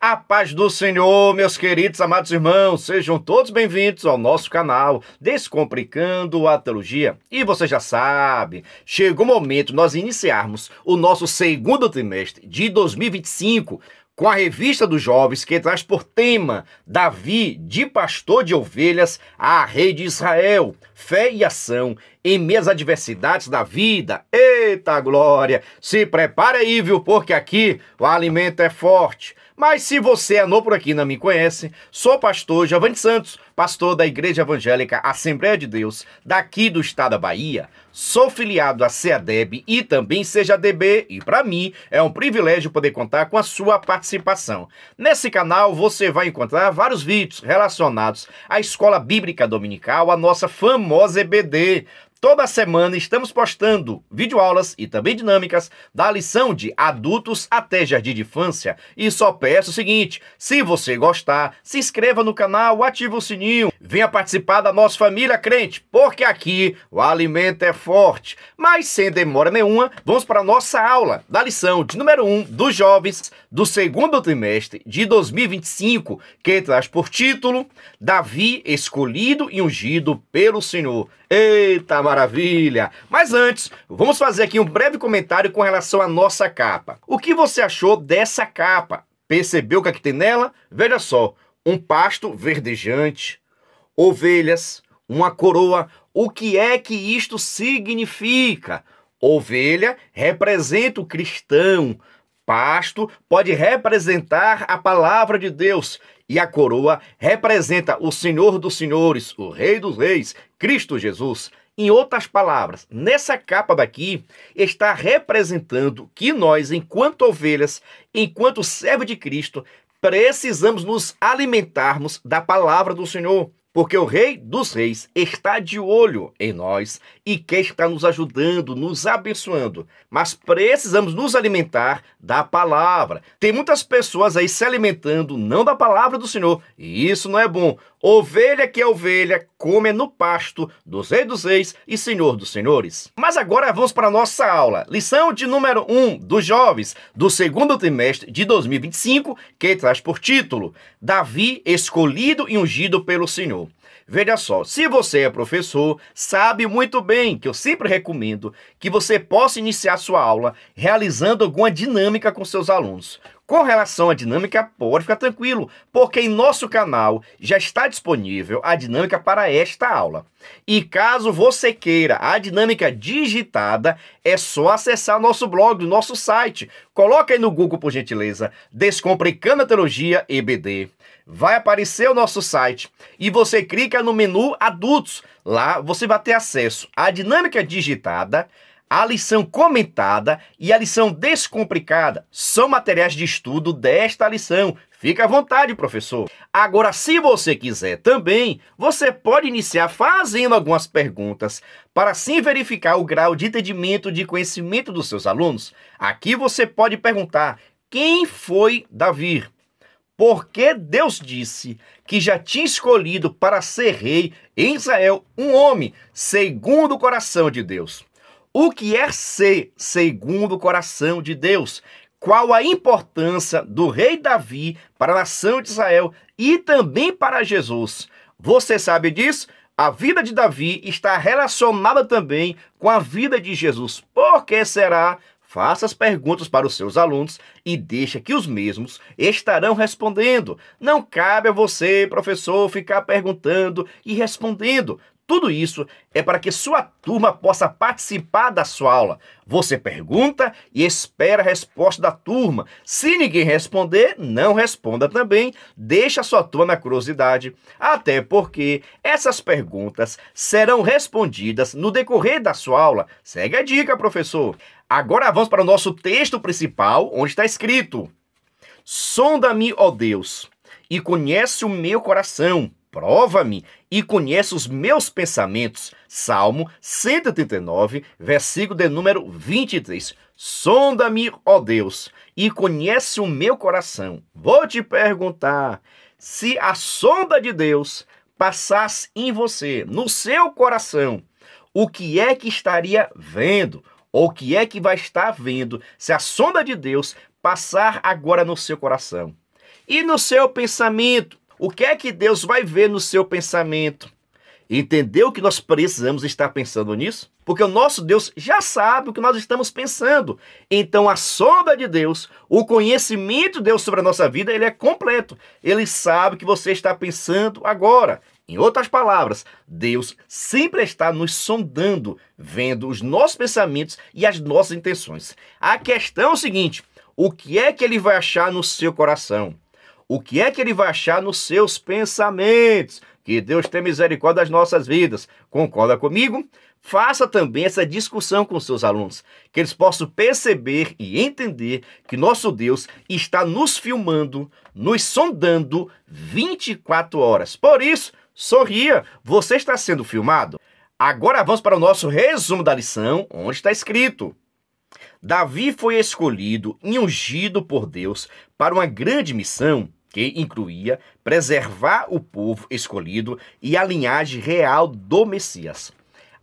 A paz do Senhor, meus queridos amados irmãos, sejam todos bem-vindos ao nosso canal Descomplicando a Teologia. E você já sabe, chegou o momento de nós iniciarmos o nosso segundo trimestre de 2025 com a Revista dos Jovens, que traz por tema Davi, de pastor de ovelhas a rei de Israel, fé e ação em meio às adversidades da vida. Eita glória! Se prepare aí, viu? Porque aqui o alimento é forte. Mas se você é novo por aqui e não me conhece, sou o pastor Giovanni Santos, pastor da Igreja Evangélica Assembleia de Deus, daqui do estado da Bahia. Sou filiado à CEADEB e também CEJADB, e para mim é um privilégio poder contar com a sua participação. Nesse canal você vai encontrar vários vídeos relacionados à Escola Bíblica Dominical, a nossa famosa EBD. Toda semana estamos postando videoaulas e também dinâmicas da lição de adultos até jardim de infância. E só peço o seguinte, se você gostar, se inscreva no canal, ative o sininho, venha participar da nossa família crente, porque aqui o alimento é forte. Mas sem demora nenhuma, vamos para a nossa aula da lição de número 1 dos jovens do segundo trimestre de 2025, que traz por título Davi, escolhido e ungido pelo Senhor. Eita maravilha! Mas antes, vamos fazer aqui um breve comentário com relação à nossa capa. O que você achou dessa capa? Percebeu o que aqui tem nela? Veja só, um pasto verdejante, ovelhas, uma coroa. O que é que isto significa? Ovelha representa o cristão. Pasto pode representar a palavra de Deus e a coroa representa o Senhor dos Senhores, o Rei dos Reis, Cristo Jesus. Em outras palavras, nessa capa daqui está representando que nós, enquanto ovelhas, enquanto servos de Cristo, precisamos nos alimentarmos da palavra do Senhor. Porque o Rei dos Reis está de olho em nós e quer estar nos ajudando, nos abençoando. Mas precisamos nos alimentar da palavra. Tem muitas pessoas aí se alimentando não da palavra do Senhor. E isso não é bom. Ovelha que é ovelha, come no pasto dos Reis dos Reis e Senhor dos Senhores. Mas agora vamos para a nossa aula. Lição de número 1 dos jovens do segundo trimestre de 2025, que traz por título Davi, escolhido e ungido pelo Senhor. Veja só, se você é professor, sabe muito bem que eu sempre recomendo que você possa iniciar sua aula realizando alguma dinâmica com seus alunos. Com relação à dinâmica, pode ficar tranquilo, porque em nosso canal já está disponível a dinâmica para esta aula. E caso você queira a dinâmica digitada, é só acessar nosso blog, nosso site. Coloca aí no Google, por gentileza, Descomplicando a Teologia EBD. Vai aparecer o nosso site e você clica no menu Adultos. Lá você vai ter acesso à dinâmica digitada, a lição comentada e a lição descomplicada. São materiais de estudo desta lição. Fica à vontade, professor. Agora, se você quiser também, você pode iniciar fazendo algumas perguntas para assim verificar o grau de entendimento, de conhecimento dos seus alunos. Aqui você pode perguntar: quem foi Davi? Porque Deus disse que já tinha escolhido para ser rei em Israel um homem segundo o coração de Deus. O que é ser segundo o coração de Deus? Qual a importância do rei Davi para a nação de Israel e também para Jesus? Você sabe disso? A vida de Davi está relacionada também com a vida de Jesus. Por que será? Faça as perguntas para os seus alunos e deixa que os mesmos estarão respondendo. Não cabe a você, professor, ficar perguntando e respondendo. Tudo isso é para que sua turma possa participar da sua aula. Você pergunta e espera a resposta da turma. Se ninguém responder, não responda também. Deixa a sua turma na curiosidade. Até porque essas perguntas serão respondidas no decorrer da sua aula. Segue a dica, professor. Agora vamos para o nosso texto principal, onde está escrito: Sonda-me, ó Deus, e conhece o meu coração. Prova-me e conhece os meus pensamentos. Salmo 139, versículo de número 23. Sonda-me, ó Deus, e conhece o meu coração. Vou te perguntar, se a sonda de Deus passasse em você, no seu coração, o que é que estaria vendo? Ou o que é que vai estar vendo se a sonda de Deus passar agora no seu coração? E no seu pensamento, o que é que Deus vai ver no seu pensamento? Entendeu que nós precisamos estar pensando nisso? Porque o nosso Deus já sabe o que nós estamos pensando. Então a sombra de Deus, o conhecimento de Deus sobre a nossa vida, ele é completo. Ele sabe o que você está pensando agora. Em outras palavras, Deus sempre está nos sondando, vendo os nossos pensamentos e as nossas intenções. A questão é o seguinte: o que é que ele vai achar no seu coração? O que é que ele vai achar nos seus pensamentos? Que Deus tenha misericórdia das nossas vidas. Concorda comigo? Faça também essa discussão com seus alunos, que eles possam perceber e entender que nosso Deus está nos filmando, nos sondando 24 horas. Por isso, sorria, você está sendo filmado. Agora vamos para o nosso resumo da lição, onde está escrito: Davi foi escolhido e ungido por Deus para uma grande missão, que incluía preservar o povo escolhido e a linhagem real do Messias.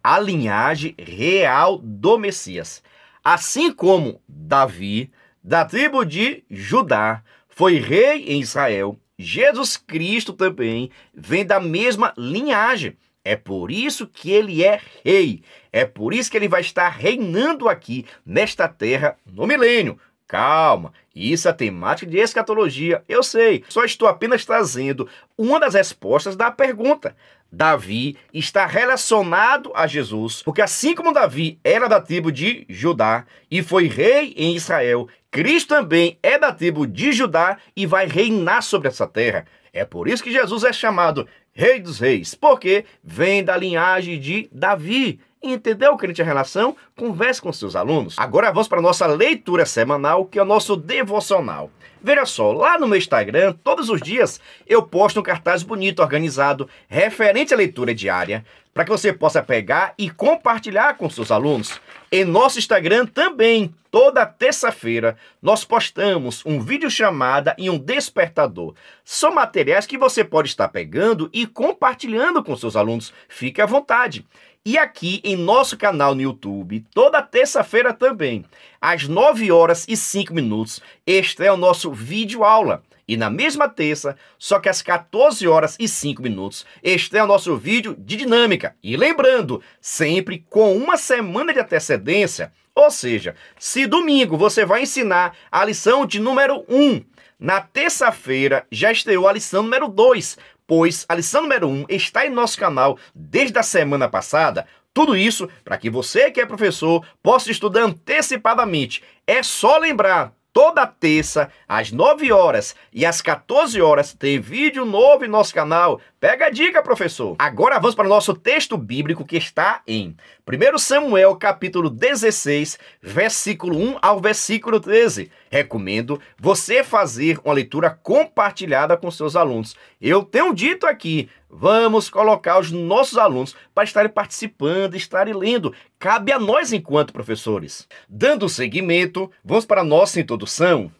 A linhagem real do Messias. Assim como Davi, da tribo de Judá, foi rei em Israel, Jesus Cristo também vem da mesma linhagem. É por isso que ele é rei. É por isso que ele vai estar reinando aqui nesta terra no milênio. Calma, isso é temática de escatologia, eu sei. Só estou apenas trazendo uma das respostas da pergunta. Davi está relacionado a Jesus, porque assim como Davi era da tribo de Judá e foi rei em Israel, Cristo também é da tribo de Judá e vai reinar sobre essa terra. É por isso que Jesus é chamado Rei dos Reis, porque vem da linhagem de Davi. Entendeu, crente, a relação? Converse com seus alunos. Agora vamos para a nossa leitura semanal, que é o nosso devocional. Veja só, lá no meu Instagram, todos os dias, eu posto um cartaz bonito, organizado, referente à leitura diária, para que você possa pegar e compartilhar com seus alunos. Em nosso Instagram também, toda terça-feira, nós postamos um vídeo chamada e um despertador. São materiais que você pode estar pegando e compartilhando com seus alunos. Fique à vontade. E aqui em nosso canal no YouTube, toda terça-feira também, às 9h05, este é o nosso vídeo aula. E na mesma terça, só que às 14h05, este é o nosso vídeo de dinâmica. E lembrando, sempre com uma semana de antecedência, ou seja, se domingo você vai ensinar a lição de número 1, na terça-feira já estreou a lição número 2, pois a lição número 1 está em nosso canal desde a semana passada. Tudo isso para que você que é professor possa estudar antecipadamente. É só lembrar, toda terça, às 9h e às 14h, tem vídeo novo em nosso canal. Pega a dica, professor! Agora vamos para o nosso texto bíblico, que está em 1 Samuel, capítulo 16, versículo 1 ao versículo 13. Recomendo você fazer uma leitura compartilhada com seus alunos. Eu tenho dito aqui, vamos colocar os nossos alunos para estarem participando, estarem lendo. Cabe a nós enquanto professores. Dando seguimento, vamos para a nossa introdução.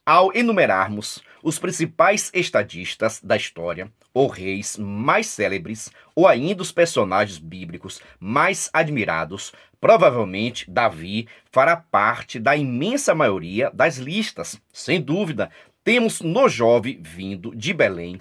Ao enumerarmos os principais estadistas da história, ou reis mais célebres, ou ainda os personagens bíblicos mais admirados, provavelmente Davi fará parte da imensa maioria das listas. Sem dúvida, temos no jovem vindo de Belém,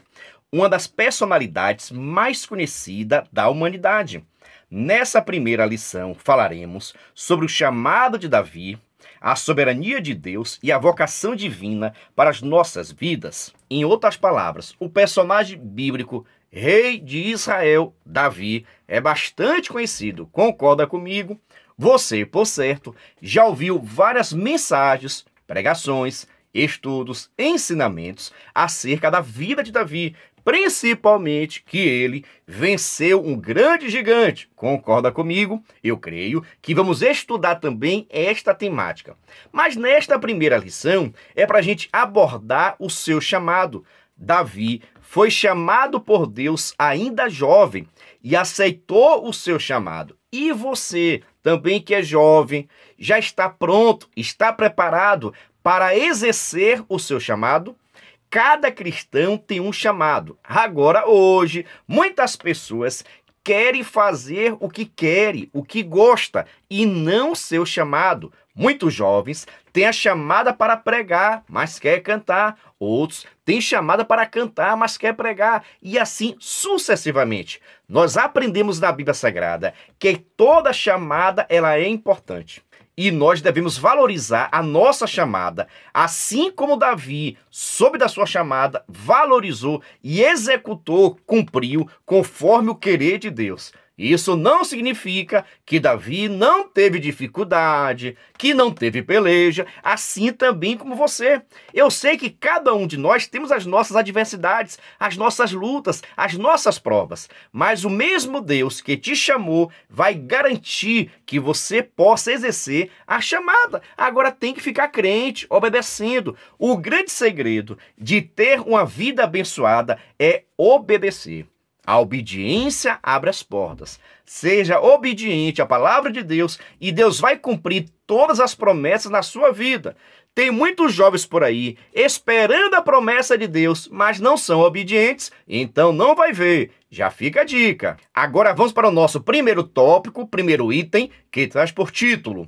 uma das personalidades mais conhecidas da humanidade. Nessa primeira lição falaremos sobre o chamado de Davi, a soberania de Deus e a vocação divina para as nossas vidas. Em outras palavras, o personagem bíblico rei de Israel, Davi, é bastante conhecido. Concorda comigo? Você, por certo, já ouviu várias mensagens, pregações, estudos, ensinamentos acerca da vida de Davi, principalmente que ele venceu um grande gigante. Concorda comigo? Eu creio que vamos estudar também esta temática. Mas nesta primeira lição é para a gente abordar o seu chamado. Davi foi chamado por Deus ainda jovem e aceitou o seu chamado. E você, também que é jovem, já está pronto, está preparado para exercer o seu chamado? Cada cristão tem um chamado. Agora, hoje, muitas pessoas querem fazer o que querem, o que gosta, e não seu chamado. Muitos jovens têm a chamada para pregar, mas quer cantar. Outros têm chamada para cantar, mas quer pregar. E assim sucessivamente. Nós aprendemos na Bíblia Sagrada que toda chamada ela é importante. E nós devemos valorizar a nossa chamada, assim como Davi, sob da sua chamada, valorizou e executou, cumpriu, conforme o querer de Deus. Isso não significa que Davi não teve dificuldade, que não teve peleja, assim também como você. Eu sei que cada um de nós temos as nossas adversidades, as nossas lutas, as nossas provas, mas o mesmo Deus que te chamou vai garantir que você possa exercer a chamada. Agora tem que ficar crente, obedecendo. O grande segredo de ter uma vida abençoada é obedecer. A obediência abre as portas. Seja obediente à palavra de Deus e Deus vai cumprir todas as promessas na sua vida. Tem muitos jovens por aí esperando a promessa de Deus, mas não são obedientes, então não vai ver. Já fica a dica. Agora vamos para o nosso primeiro tópico, primeiro item, que traz por título: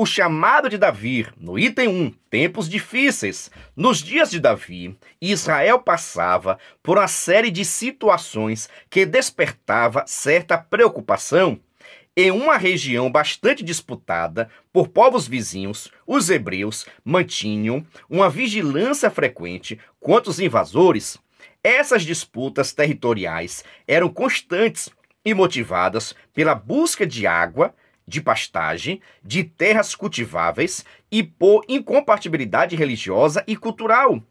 o chamado de Davi, no item 1, tempos difíceis. Nos dias de Davi, Israel passava por uma série de situações que despertava certa preocupação. Em uma região bastante disputada por povos vizinhos, os hebreus mantinham uma vigilância frequente contra os invasores. Essas disputas territoriais eram constantes e motivadas pela busca de água, de pastagem, de terras cultiváveis e por incompatibilidade religiosa e cultural.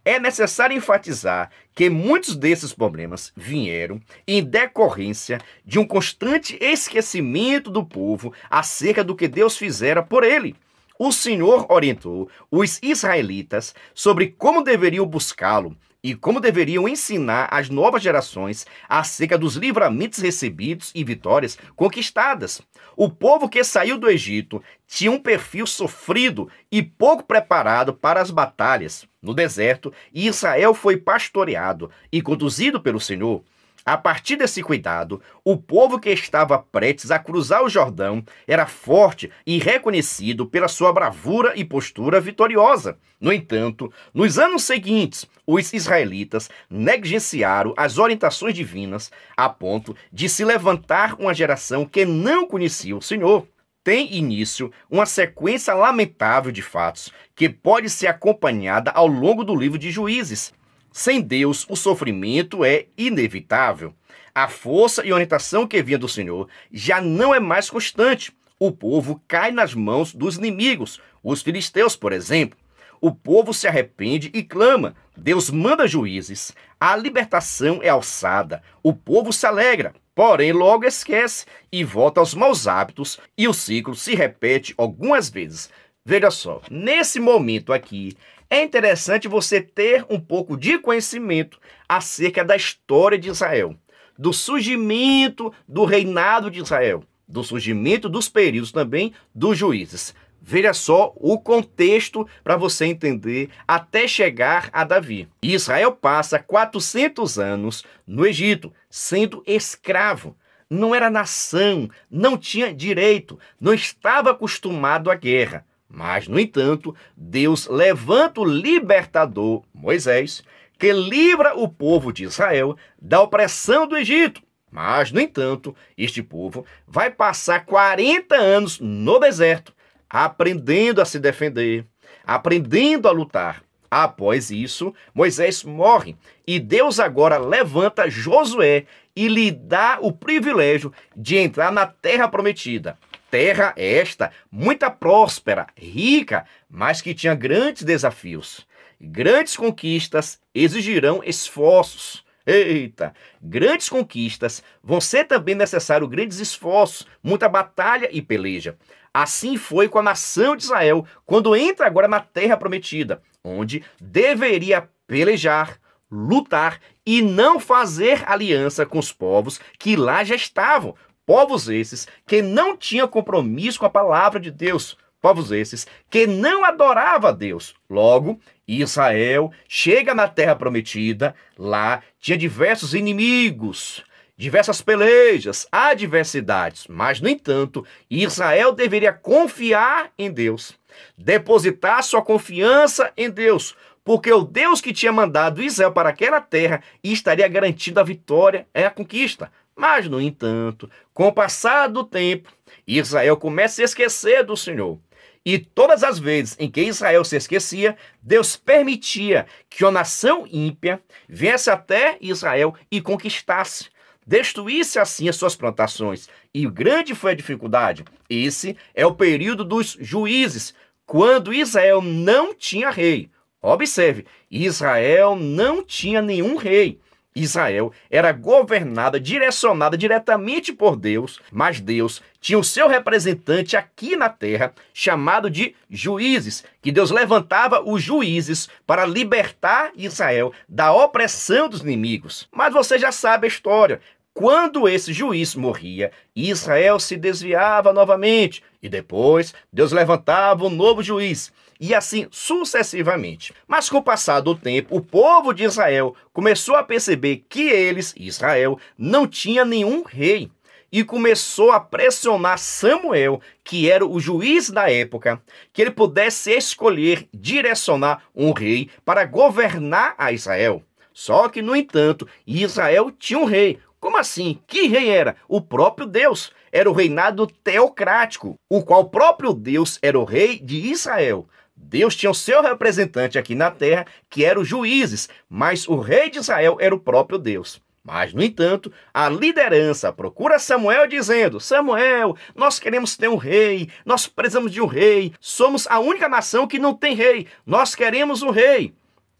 É necessário enfatizar que muitos desses problemas vieram em decorrência de um constante esquecimento do povo acerca do que Deus fizera por ele. O Senhor orientou os israelitas sobre como deveriam buscá-lo e como deveriam ensinar as novas gerações acerca dos livramentos recebidos e vitórias conquistadas. O povo que saiu do Egito tinha um perfil sofrido e pouco preparado para as batalhas. No deserto, Israel foi pastoreado e conduzido pelo Senhor. A partir desse cuidado, o povo que estava prestes a cruzar o Jordão era forte e reconhecido pela sua bravura e postura vitoriosa. No entanto, nos anos seguintes, os israelitas negligenciaram as orientações divinas a ponto de se levantar uma geração que não conhecia o Senhor. Tem início uma sequência lamentável de fatos que pode ser acompanhada ao longo do livro de Juízes. Sem Deus, o sofrimento é inevitável. A força e orientação que vinha do Senhor já não é mais constante. O povo cai nas mãos dos inimigos, os filisteus, por exemplo. O povo se arrepende e clama. Deus manda juízes. A libertação é alçada. O povo se alegra, porém logo esquece e volta aos maus hábitos e o ciclo se repete algumas vezes. Veja só, nesse momento aqui, é interessante você ter um pouco de conhecimento acerca da história de Israel, do surgimento do reinado de Israel, do surgimento dos períodos também dos juízes. Veja só o contexto para você entender até chegar a Davi. Israel passa 400 anos no Egito, sendo escravo. Não era nação, não tinha direito, não estava acostumado à guerra. Mas, no entanto, Deus levanta o libertador, Moisés, que livra o povo de Israel da opressão do Egito. Mas, no entanto, este povo vai passar 40 anos no deserto, aprendendo a se defender, aprendendo a lutar. Após isso, Moisés morre e Deus agora levanta Josué e lhe dá o privilégio de entrar na terra prometida. Terra esta muito próspera, rica, mas que tinha grandes desafios. Grandes conquistas exigirão esforços. Eita, grandes conquistas vão ser também necessários grandes esforços, muita batalha e peleja. Assim foi com a nação de Israel, quando entra agora na terra prometida, onde deveria pelejar, lutar e não fazer aliança com os povos que lá já estavam. Povos esses que não tinham compromisso com a palavra de Deus. Povos esses que não adoravam a Deus. Logo, Israel chega na terra prometida. Lá tinha diversos inimigos, diversas pelejas, adversidades, mas, no entanto, Israel deveria confiar em Deus, depositar sua confiança em Deus, porque o Deus que tinha mandado Israel para aquela terra estaria garantindo a vitória e a conquista. Mas, no entanto, com o passar do tempo, Israel começa a esquecer do Senhor. E todas as vezes em que Israel se esquecia, Deus permitia que uma nação ímpia viesse até Israel e conquistasse, destruísse assim as suas plantações. E grande foi a dificuldade. Esse é o período dos juízes, quando Israel não tinha rei. Observe, Israel não tinha nenhum rei. Israel era governada, direcionada diretamente por Deus, mas Deus tinha o seu representante aqui na terra, chamado de juízes, que Deus levantava os juízes para libertar Israel da opressão dos inimigos. Mas você já sabe a história. Quando esse juiz morria, Israel se desviava novamente, e depois Deus levantava um novo juiz, e assim sucessivamente. Mas com o passar do tempo, o povo de Israel começou a perceber que eles, Israel, não tinha nenhum rei, e começou a pressionar Samuel, que era o juiz da época, que ele pudesse escolher, direcionar um rei para governar a Israel. Só que, no entanto, Israel tinha um rei. Como assim? Que rei era? O próprio Deus. Era o reinado teocrático, o qual o próprio Deus era o rei de Israel. Deus tinha o seu representante aqui na terra, que eram os juízes, mas o rei de Israel era o próprio Deus. Mas, no entanto, a liderança procura Samuel dizendo: Samuel, nós queremos ter um rei, nós precisamos de um rei, somos a única nação que não tem rei, nós queremos um rei.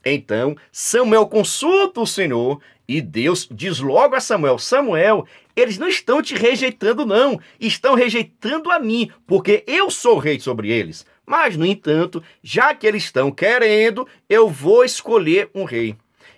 Então, Samuel consulta o Senhor e Deus diz logo a Samuel: Samuel, eles não estão te rejeitando não, estão rejeitando a mim, porque eu sou rei sobre eles. Mas, no entanto, já que eles estão querendo, eu vou escolher um rei.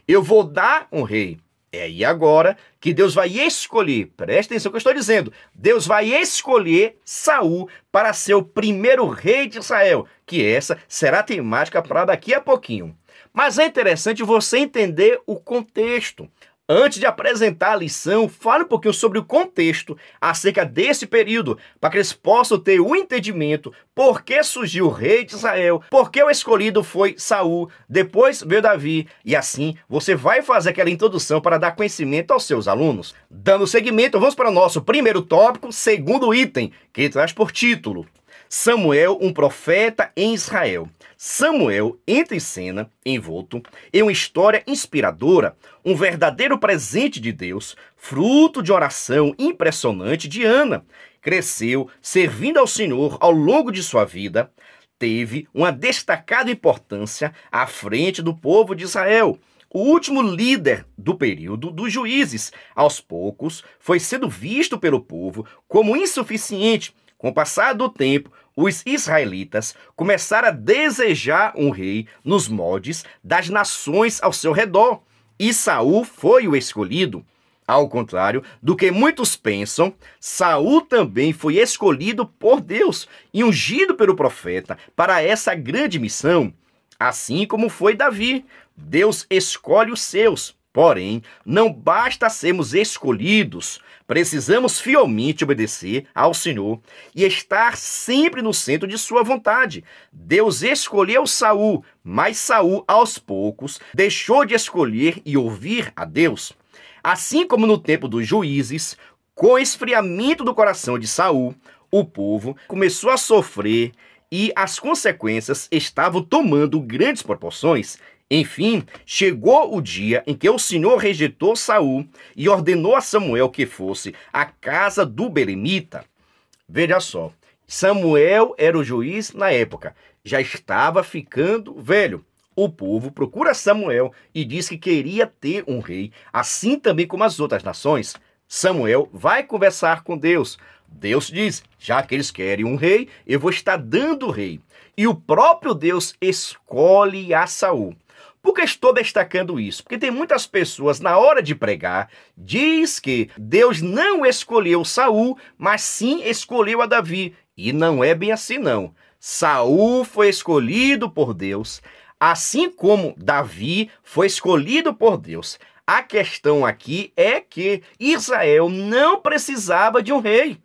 Eu vou dar um rei. É aí agora que Deus vai escolher, presta atenção no que eu estou dizendo, Deus vai escolher Saul para ser o primeiro rei de Israel, que essa será a temática para daqui a pouquinho. Mas é interessante você entender o contexto. Antes de apresentar a lição, fale um pouquinho sobre o contexto acerca desse período, para que eles possam ter o entendimento por que surgiu o rei de Israel, por que o escolhido foi Saul, depois veio Davi, e assim você vai fazer aquela introdução para dar conhecimento aos seus alunos. Dando seguimento, vamos para o nosso primeiro tópico, segundo item, que traz por título: Samuel, um profeta em Israel. Samuel entra em cena, envolto em uma história inspiradora, um verdadeiro presente de Deus, fruto de oração impressionante de Ana. Cresceu servindo ao Senhor ao longo de sua vida, teve uma destacada importância à frente do povo de Israel. O último líder do período dos juízes, aos poucos, foi sendo visto pelo povo como insuficiente. Com o passar do tempo, os israelitas começaram a desejar um rei nos moldes das nações ao seu redor, e Saul foi o escolhido. Ao contrário do que muitos pensam, Saul também foi escolhido por Deus e ungido pelo profeta para essa grande missão. Assim como foi Davi, Deus escolhe os seus. Porém, não basta sermos escolhidos, precisamos fielmente obedecer ao Senhor e estar sempre no centro de sua vontade. Deus escolheu Saul, mas Saul, aos poucos, deixou de escolher e ouvir a Deus. Assim como no tempo dos juízes, com o esfriamento do coração de Saul, o povo começou a sofrer e as consequências estavam tomando grandes proporções. Enfim, chegou o dia em que o Senhor rejeitou Saul e ordenou a Samuel que fosse à casa do belemita. Veja só, Samuel era o juiz na época, já estava ficando velho. O povo procura Samuel e diz que queria ter um rei, assim também como as outras nações. Samuel vai conversar com Deus. Deus diz: já que eles querem um rei, eu vou estar dando o rei. E o próprio Deus escolhe a Saul. Por que estou destacando isso? Porque tem muitas pessoas, na hora de pregar, diz que Deus não escolheu Saul, mas sim escolheu a Davi. E não é bem assim, não. Saul foi escolhido por Deus, assim como Davi foi escolhido por Deus. A questão aqui é que Israel não precisava de um rei.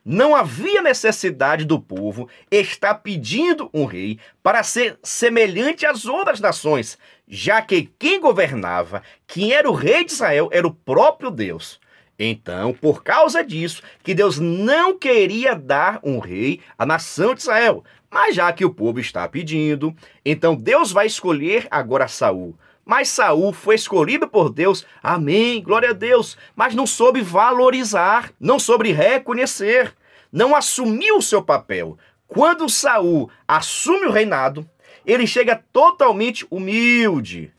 Não havia necessidade do povo estar pedindo um rei para ser semelhante às outras nações, já que quem governava, quem era o rei de Israel, era o próprio Deus. Então, por causa disso, que Deus não queria dar um rei à nação de Israel. Mas já que o povo está pedindo, então Deus vai escolher agora Saul. Mas Saul foi escolhido por Deus, amém, glória a Deus, mas não soube valorizar, não soube reconhecer, não assumiu o seu papel. Quando Saul assume o reinado, ele chega totalmente humilde,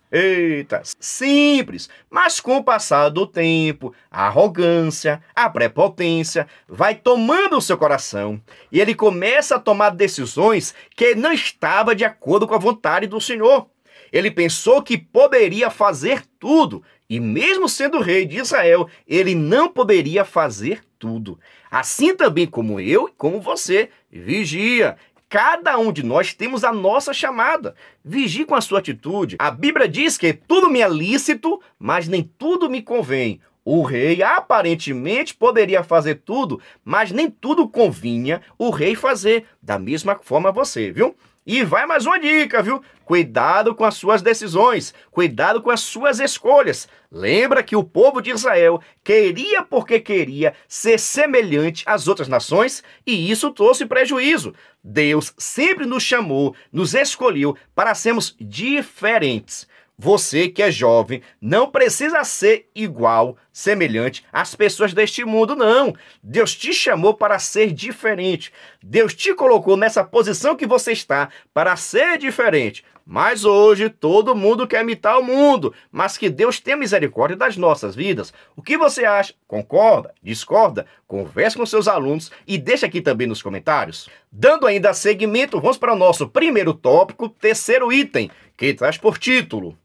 simples, mas com o passar do tempo, a arrogância, a prepotência vai tomando o seu coração e ele começa a tomar decisões que não estavam de acordo com a vontade do Senhor. Ele pensou que poderia fazer tudo, e mesmo sendo rei de Israel, ele não poderia fazer tudo. Assim também como eu e como você, vigia. Cada um de nós temos a nossa chamada. Vigie com a sua atitude. A Bíblia diz que tudo me é lícito, mas nem tudo me convém. O rei aparentemente poderia fazer tudo, mas nem tudo convinha o rei fazer. Da mesma forma você, viu? E vai mais uma dica, viu? Cuidado com as suas decisões, cuidado com as suas escolhas. Lembra que o povo de Israel queria porque queria ser semelhante às outras nações e isso trouxe prejuízo. Deus sempre nos chamou, nos escolheu para sermos diferentes. Você que é jovem não precisa ser igual, semelhante às pessoas deste mundo, não. Deus te chamou para ser diferente. Deus te colocou nessa posição que você está para ser diferente. Mas hoje todo mundo quer imitar o mundo, mas que Deus tenha misericórdia das nossas vidas. O que você acha? Concorda? Discorda? Converse com seus alunos e deixa aqui também nos comentários. Dando ainda seguimento, vamos para o nosso primeiro tópico, terceiro item, que traz por título: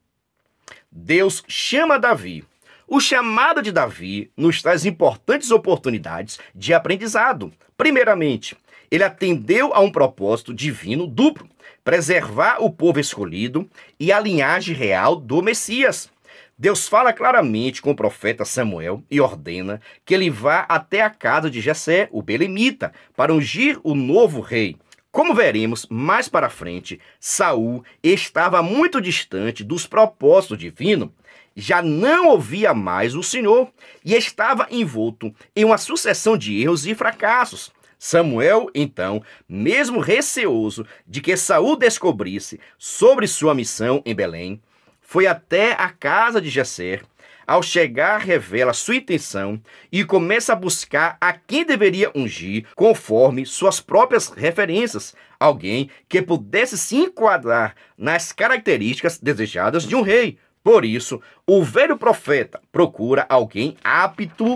Deus chama Davi. O chamado de Davi nos traz importantes oportunidades de aprendizado. Primeiramente, ele atendeu a um propósito divino duplo: preservar o povo escolhido e a linhagem real do Messias. Deus fala claramente com o profeta Samuel e ordena que ele vá até a casa de Jessé, o belemita, para ungir o novo rei. Como veremos mais para frente, Saul estava muito distante dos propósitos divinos, já não ouvia mais o Senhor e estava envolto em uma sucessão de erros e fracassos. Samuel, então, mesmo receoso de que Saul descobrisse sobre sua missão em Belém, foi até a casa de Jessé. Ao chegar, revela sua intenção e começa a buscar a quem deveria ungir conforme suas próprias referências, alguém que pudesse se enquadrar nas características desejadas de um rei. Por isso, o velho profeta procura alguém apto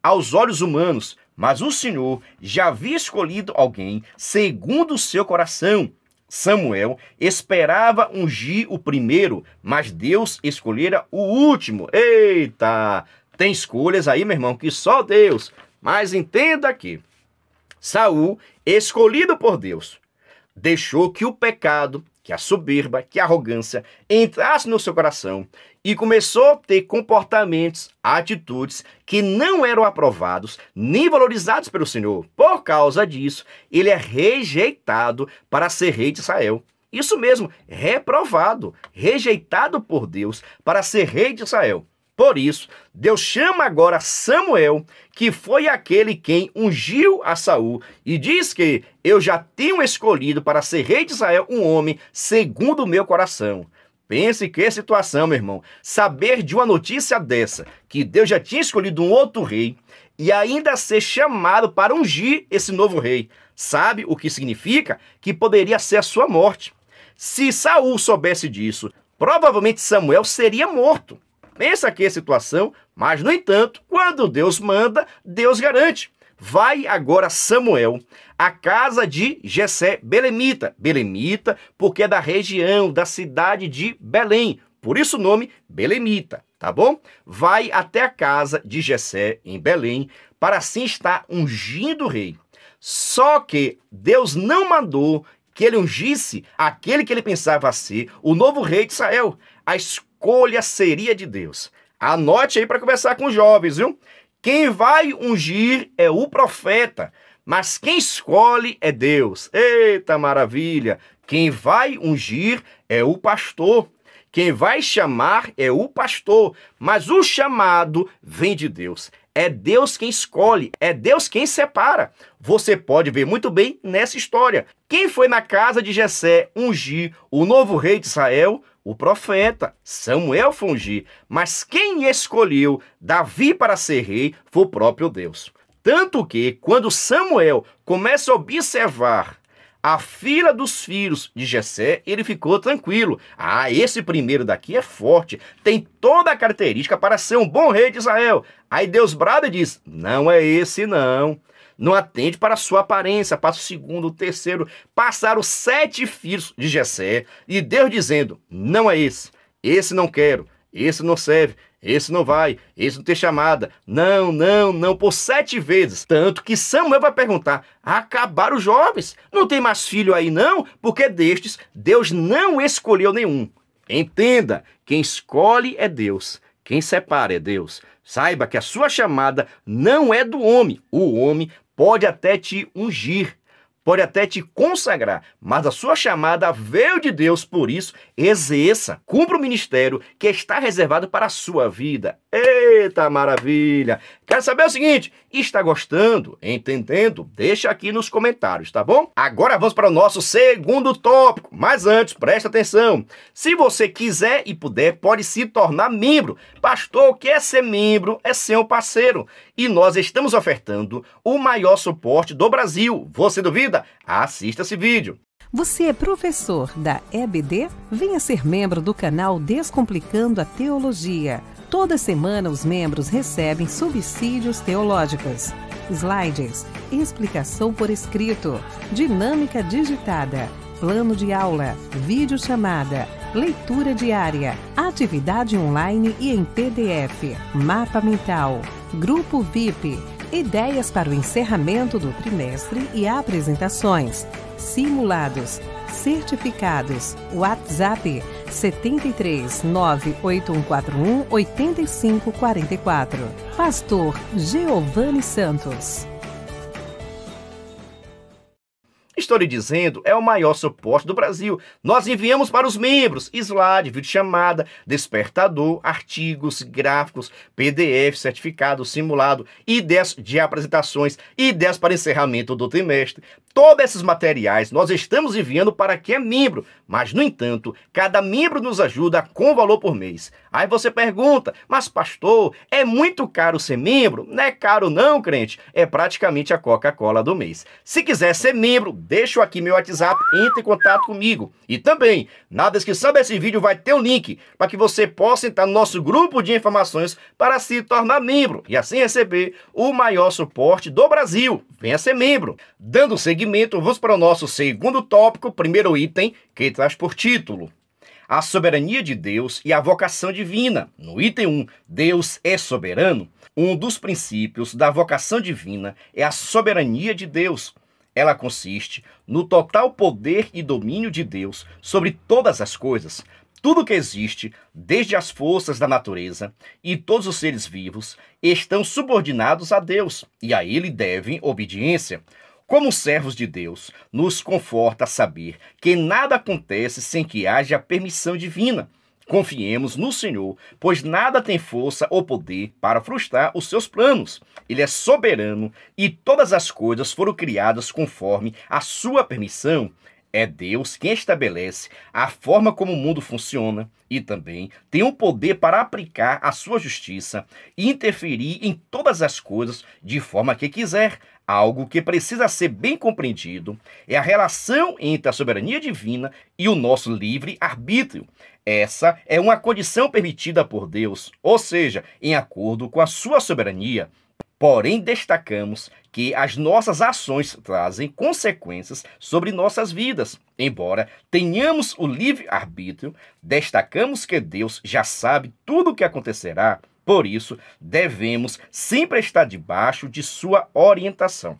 aos olhos humanos, mas o Senhor já havia escolhido alguém segundo o seu coração. Samuel esperava ungir o primeiro, mas Deus escolhera o último. Eita! Tem escolhas aí, meu irmão, que só Deus. Mas entenda aqui, Saul, escolhido por Deus, deixou que o pecado, que a soberba, que a arrogância entrasse no seu coração e começou a ter comportamentos, atitudes que não eram aprovados nem valorizados pelo Senhor. Por causa disso, ele é rejeitado para ser rei de Israel. Isso mesmo, reprovado, rejeitado por Deus para ser rei de Israel. Por isso, Deus chama agora Samuel, que foi aquele quem ungiu a Saul, e diz que eu já tenho escolhido para ser rei de Israel um homem segundo o meu coração. Pense que situação, meu irmão, saber de uma notícia dessa, que Deus já tinha escolhido um outro rei, e ainda ser chamado para ungir esse novo rei. Sabe o que significa? Que poderia ser a sua morte. Se Saul soubesse disso, provavelmente Samuel seria morto. Pensa que a situação, mas no entanto, quando Deus manda, Deus garante. Vai agora Samuel à casa de Jessé belemita. Belemita porque é da região, da cidade de Belém. Por isso o nome belemita, tá bom? Vai até a casa de Jessé em Belém para assim estar ungindo o rei. Só que Deus não mandou que ele ungisse aquele que ele pensava ser o novo rei de Israel. A escolha seria de Deus. Anote aí para conversar com os jovens, viu? Quem vai ungir é o profeta, mas quem escolhe é Deus. Eita maravilha! Quem vai ungir é o pastor. Quem vai chamar é o pastor, mas o chamado vem de Deus. É Deus quem escolhe, é Deus quem separa. Você pode ver muito bem nessa história. Quem foi na casa de Jessé ungir o novo rei de Israel? O profeta. Samuel foi ungir. Mas quem escolheu Davi para ser rei foi o próprio Deus. Tanto que, quando Samuel começa a observar a fila dos filhos de Jessé, ele ficou tranquilo. Ah, esse primeiro daqui é forte, tem toda a característica para ser um bom rei de Israel. Aí Deus brada e diz, não é esse não. Não atende para a sua aparência. Passa o segundo, o terceiro. Passaram 7 filhos de Jessé e Deus dizendo, não é esse. Esse não quero, esse não serve. Esse não vai, esse não tem chamada. Não, não, não, por 7 vezes. Tanto que Samuel vai perguntar, acabaram os jovens? Não tem mais filho aí não? Porque destes, Deus não escolheu nenhum. Entenda, quem escolhe é Deus. Quem separa é Deus. Saiba que a sua chamada não é do homem. O homem pode até te ungir, pode até te consagrar, mas a sua chamada veio de Deus, por isso, exerça, cumpra o ministério que está reservado para a sua vida. Eita maravilha! Quero saber o seguinte, está gostando, entendendo? Deixa aqui nos comentários, tá bom? Agora vamos para o nosso segundo tópico, mas antes, presta atenção. Se você quiser e puder, pode se tornar membro. Pastor, o que é ser membro? É ser um parceiro. E nós estamos ofertando o maior suporte do Brasil. Você duvida? Assista esse vídeo. Você é professor da EBD? Venha ser membro do canal Descomplicando a Teologia. Toda semana os membros recebem subsídios teológicos, slides, explicação por escrito, dinâmica digitada, plano de aula, videochamada, leitura diária, atividade online e em PDF, mapa mental, grupo VIP, ideias para o encerramento do trimestre e apresentações, simulados, certificados, WhatsApp 73 98141 8544. Pastor Giovanni Santos. Estou lhe dizendo, é o maior suporte do Brasil. Nós enviamos para os membros slide, videochamada, despertador, artigos, gráficos, PDF, certificado, simulado, ideias de apresentações, ideias para encerramento do trimestre. Todos esses materiais nós estamos enviando para quem é membro, mas, no entanto, cada membro nos ajuda com valor por mês. Aí você pergunta, mas pastor, é muito caro ser membro? Não é caro não, crente, é praticamente a Coca-Cola do mês. Se quiser ser membro, deixo aqui meu WhatsApp, entre em contato comigo. E também, na descrição desse vídeo vai ter um link para que você possa entrar no nosso grupo de informações para se tornar membro e assim receber o maior suporte do Brasil. Venha ser membro. Dando seguimento, vamos para o nosso segundo tópico, primeiro item, que traz por título a soberania de Deus e a vocação divina. No item 1, Deus é soberano. Um dos princípios da vocação divina é a soberania de Deus. Ela consiste no total poder e domínio de Deus sobre todas as coisas. Tudo que existe, desde as forças da natureza e todos os seres vivos, estão subordinados a Deus e a Ele devem obediência. Como servos de Deus, nos conforta saber que nada acontece sem que haja permissão divina. Confiemos no Senhor, pois nada tem força ou poder para frustrar os seus planos. Ele é soberano e todas as coisas foram criadas conforme a sua permissão. É Deus quem estabelece a forma como o mundo funciona e também tem o poder para aplicar a sua justiça e interferir em todas as coisas de forma que quiser. Algo que precisa ser bem compreendido é a relação entre a soberania divina e o nosso livre-arbítrio. Essa é uma condição permitida por Deus, ou seja, em acordo com a sua soberania. Porém, destacamos que as nossas ações trazem consequências sobre nossas vidas. Embora tenhamos o livre-arbítrio, destacamos que Deus já sabe tudo o que acontecerá. Por isso, devemos sempre estar debaixo de sua orientação.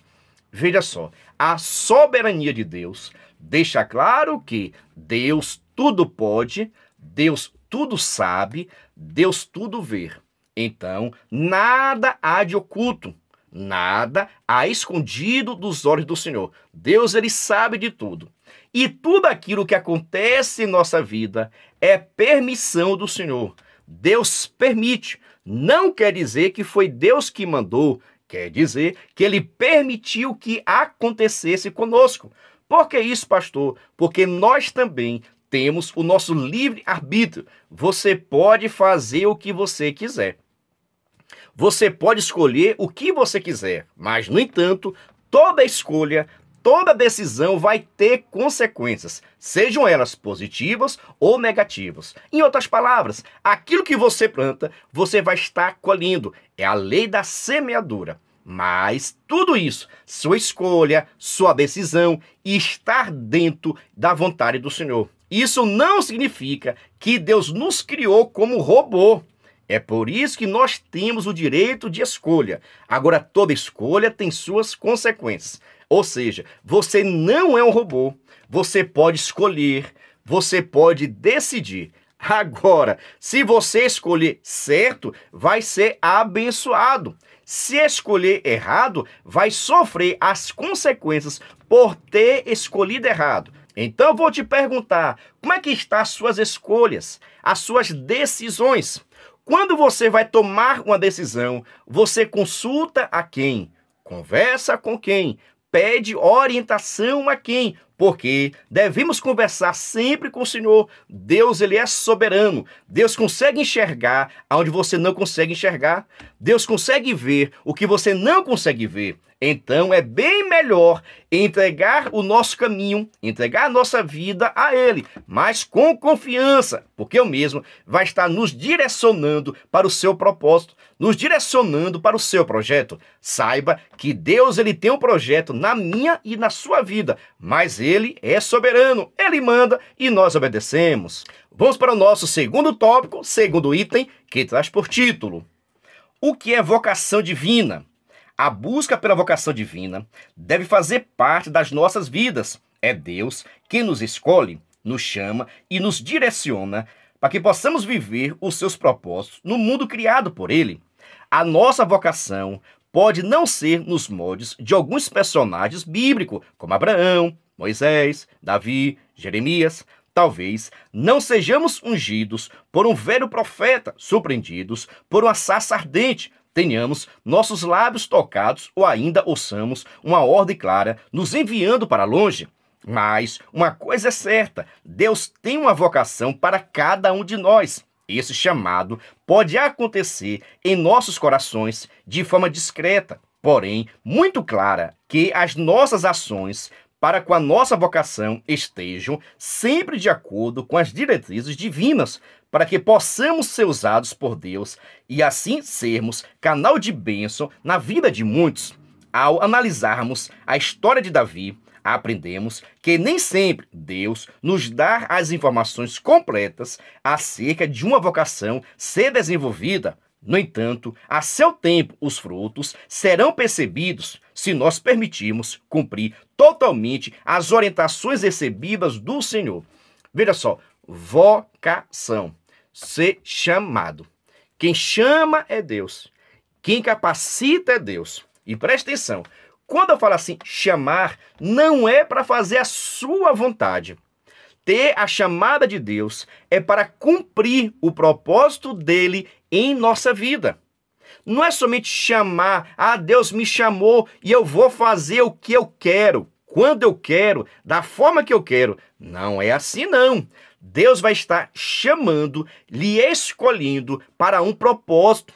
Veja só, a soberania de Deus deixa claro que Deus tudo pode, Deus tudo sabe, Deus tudo vê. Então, nada há de oculto, nada há escondido dos olhos do Senhor. Deus, ele sabe de tudo. E tudo aquilo que acontece em nossa vida é permissão do Senhor. Deus permite. Não quer dizer que foi Deus que mandou, quer dizer que ele permitiu que acontecesse conosco. Por que isso, pastor? Porque nós também temos o nosso livre-arbítrio. Você pode fazer o que você quiser. Você pode escolher o que você quiser, mas, no entanto, toda escolha, toda decisão vai ter consequências, sejam elas positivas ou negativas. Em outras palavras, aquilo que você planta, você vai estar colhendo. É a lei da semeadura. Mas tudo isso, sua escolha, sua decisão, estar dentro da vontade do Senhor. Isso não significa que Deus nos criou como robô. É por isso que nós temos o direito de escolha. Agora, toda escolha tem suas consequências. Ou seja, você não é um robô. Você pode escolher, você pode decidir. Agora, se você escolher certo, vai ser abençoado. Se escolher errado, vai sofrer as consequências por ter escolhido errado. Então, eu vou te perguntar, como é que estão as suas escolhas, as suas decisões? Quando você vai tomar uma decisão, você consulta a quem? Conversa com quem? Pede orientação a quem? Porque devemos conversar sempre com o Senhor. Deus, ele é soberano. Deus consegue enxergar onde você não consegue enxergar. Deus consegue ver o que você não consegue ver. Então, é bem melhor entregar o nosso caminho, entregar a nossa vida a Ele, mas com confiança, porque o mesmo vai estar nos direcionando para o seu propósito, nos direcionando para o seu projeto. Saiba que Deus, ele tem um projeto na minha e na sua vida, mas Ele é soberano, Ele manda e nós obedecemos. Vamos para o nosso segundo tópico, segundo item, que traz por título: o que é vocação divina? A busca pela vocação divina deve fazer parte das nossas vidas. É Deus quem nos escolhe, nos chama e nos direciona para que possamos viver os seus propósitos no mundo criado por Ele. A nossa vocação pode não ser nos moldes de alguns personagens bíblicos, como Abraão, Moisés, Davi, Jeremias. Talvez não sejamos ungidos por um velho profeta, surpreendidos por uma sarça ardente, tenhamos nossos lábios tocados ou ainda ouçamos uma ordem clara nos enviando para longe. Mas uma coisa é certa, Deus tem uma vocação para cada um de nós. Esse chamado pode acontecer em nossos corações de forma discreta, porém muito clara, que as nossas ações para com a nossa vocação estejam sempre de acordo com as diretrizes divinas, para que possamos ser usados por Deus e assim sermos canal de bênção na vida de muitos. Ao analisarmos a história de Davi, aprendemos que nem sempre Deus nos dá as informações completas acerca de uma vocação ser desenvolvida. No entanto, a seu tempo, os frutos serão percebidos se nós permitirmos cumprir totalmente as orientações recebidas do Senhor. Veja só, vocação, ser chamado. Quem chama é Deus, quem capacita é Deus. E preste atenção, quando eu falo assim, chamar, não é para fazer a sua vontade. Ter a chamada de Deus é para cumprir o propósito dele em nossa vida. Não é somente chamar, Deus me chamou e eu vou fazer o que eu quero, quando eu quero, da forma que eu quero. Não é assim, não. Deus vai estar chamando, lhe escolhendo para um propósito,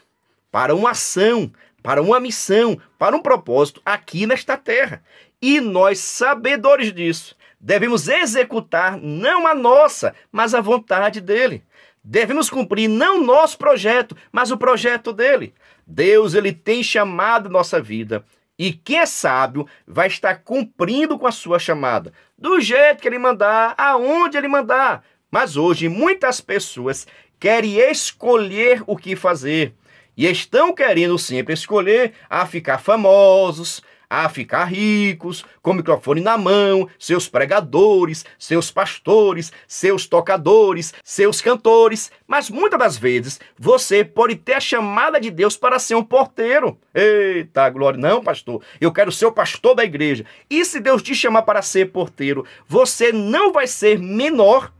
para uma ação, para uma missão, para um propósito aqui nesta terra. E nós, sabedores disso, devemos executar não a nossa, mas a vontade dele. Devemos cumprir não o nosso projeto, mas o projeto dele. Deus, ele tem chamado nossa vida. E quem é sábio vai estar cumprindo com a sua chamada, do jeito que ele mandar, aonde ele mandar. Mas hoje muitas pessoas querem escolher o que fazer. E estão querendo sempre escolher a ficar famosos, a ficar ricos, com o microfone na mão, seus pregadores, seus pastores, seus tocadores, seus cantores. Mas muitas das vezes você pode ter a chamada de Deus para ser um porteiro. Eita glória, não pastor, eu quero ser o pastor da igreja. E se Deus te chamar para ser porteiro, você não vai ser menor.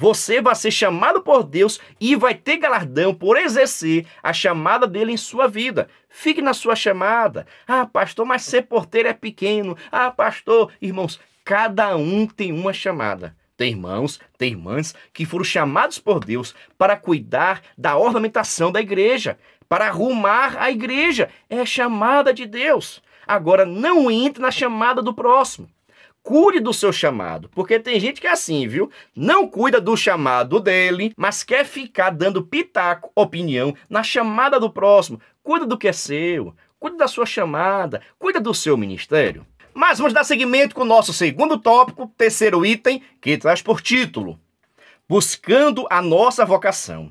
Você vai ser chamado por Deus e vai ter galardão por exercer a chamada dele em sua vida. Fique na sua chamada. Ah, pastor, mas ser porteiro é pequeno. Ah, pastor, irmãos, cada um tem uma chamada. Tem irmãos, tem irmãs que foram chamados por Deus para cuidar da ornamentação da igreja, para arrumar a igreja. É chamada de Deus. Agora, não entre na chamada do próximo. Cuide do seu chamado, porque tem gente que é assim, viu? Não cuida do chamado dele, mas quer ficar dando pitaco, opinião, na chamada do próximo. Cuida do que é seu, cuida da sua chamada, cuida do seu ministério. Mas vamos dar seguimento com o nosso segundo tópico, terceiro item, que traz por título: Buscando a nossa vocação.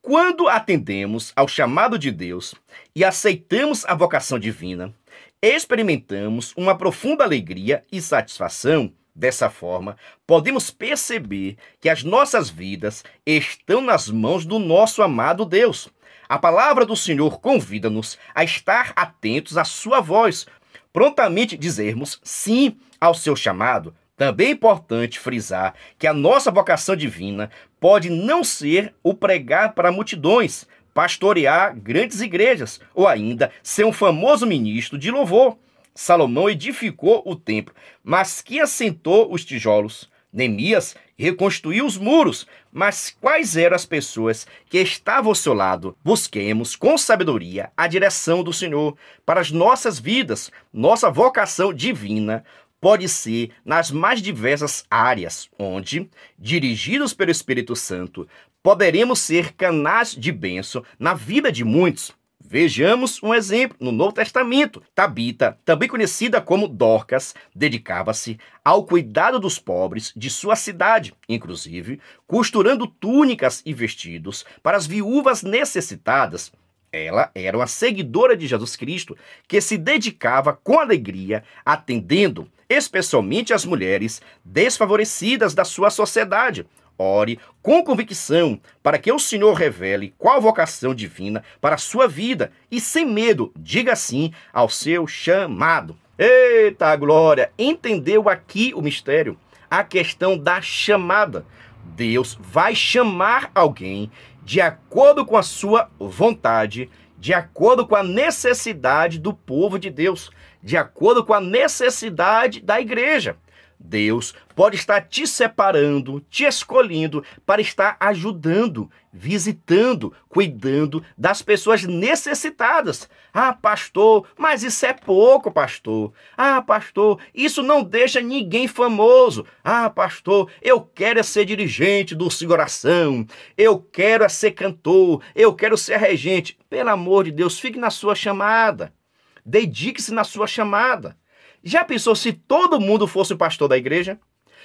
Quando atendemos ao chamado de Deus e aceitamos a vocação divina, experimentamos uma profunda alegria e satisfação. Dessa forma, podemos perceber que as nossas vidas estão nas mãos do nosso amado Deus. A palavra do Senhor convida-nos a estar atentos à sua voz, prontamente dizermos sim ao seu chamado. Também é importante frisar que a nossa vocação divina pode não ser o pregar para multidões, pastorear grandes igrejas ou ainda ser um famoso ministro de louvor. Salomão edificou o templo, mas que assentou os tijolos? Neemias reconstruiu os muros, mas quais eram as pessoas que estavam ao seu lado? Busquemos com sabedoria a direção do Senhor para as nossas vidas. Nossa vocação divina pode ser nas mais diversas áreas, onde, dirigidos pelo Espírito Santo, poderemos ser canais de bênção na vida de muitos. Vejamos um exemplo no Novo Testamento. Tabita, também conhecida como Dorcas, dedicava-se ao cuidado dos pobres de sua cidade, inclusive costurando túnicas e vestidos para as viúvas necessitadas. Ela era uma seguidora de Jesus Cristo que se dedicava com alegria, atendendo especialmente as mulheres desfavorecidas da sua sociedade. Ore com convicção para que o Senhor revele qual vocação divina para a sua vida e sem medo diga sim ao seu chamado. Eita glória! Entendeu aqui o mistério? A questão da chamada. Deus vai chamar alguém de acordo com a sua vontade, de acordo com a necessidade do povo de Deus, de acordo com a necessidade da igreja. Deus pode estar te separando, te escolhendo para estar ajudando, visitando, cuidando das pessoas necessitadas. Ah, pastor, mas isso é pouco, pastor. Ah, pastor, isso não deixa ninguém famoso. Ah, pastor, eu quero ser dirigente do Oração. Eu quero ser cantor. Eu quero ser regente. Pelo amor de Deus, fique na sua chamada. Dedique-se na sua chamada. Já pensou se todo mundo fosse o pastor da igreja?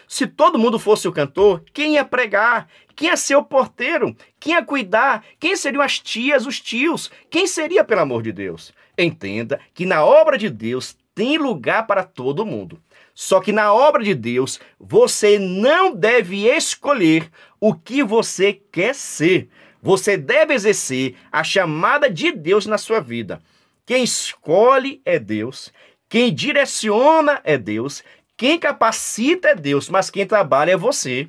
Se todo mundo fosse o cantor, quem ia pregar? Quem ia ser o porteiro? Quem ia cuidar? Quem seriam as tias, os tios? Quem seria, pelo amor de Deus? Entenda que na obra de Deus tem lugar para todo mundo. Só que na obra de Deus, você não deve escolher o que você quer ser. Você deve exercer a chamada de Deus na sua vida. Quem escolhe é Deus. Quem direciona é Deus, quem capacita é Deus, mas quem trabalha é você.